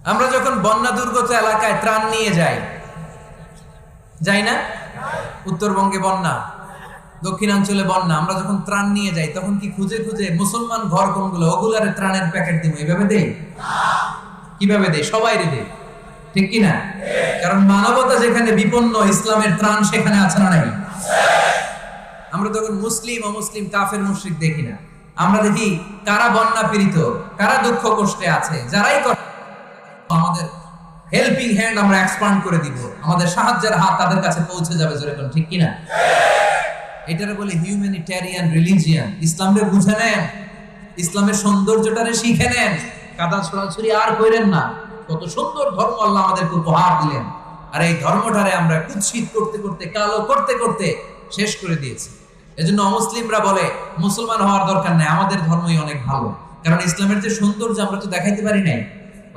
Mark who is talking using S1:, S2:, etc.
S1: আমরা যখন বন্যা দুর্গত এলাকায় ত্রাণ নিয়ে যাই না? উত্তরবঙ্গে বন্যা, দক্ষিণাঞ্চলে বন্যা, আমরা যখন ত্রাণ নিয়ে যাই তখন কি খুঁজে খুঁজে মুসলমান ঘর কোনগুলো ওগুলারে ত্রাণের প্যাকেট দিব এভাবে দেই? কিভাবে দেই? সবাই দেই, ঠিক কি না? কারণ মানবতা যেখানে বিপন্ন, ইসলামের ত্রাণ সেখানে আছে না নাই? আমরা তখন মুসলিম অমুসলিম কাফের মুশরিক দেখি না, আমরা দেখি কারা বন্যা পীড়িত, কারা দুঃখ কষ্টে আছে, যারাই আমাদের হেল্পিং হ্যান্ড আমরা এক্সপান্ড করে দিব, আমাদের সাহায্যের হাত তাদের কাছে পৌঁছে যাবে। জোরে কোন ঠিক কিনা? এটারে বলে হিউম্যানিটেরিয়ান রিলিজিয়ান। ইসলামকে বুঝে নেন, ইসলামের সৌন্দর্যটারে শিখে নেন, কাদা ছড়াছড়ি আর কইরেন না। কত সুন্দর ধর্ম আল্লাহ আমাদেরকে উপহার দিলেন, আর এই ধর্মটারে আমরা কুৎসিত করতে করতে, কালো করতে করতে শেষ করে দিয়েছি। এজন্য অমুসলিমরা বলে মুসলমান হওয়ার দরকার নাই, আমাদের ধর্মই অনেক ভালো। কারণ ইসলামের যে সৌন্দর্য আমরা তো দেখাইতে পারি নাই।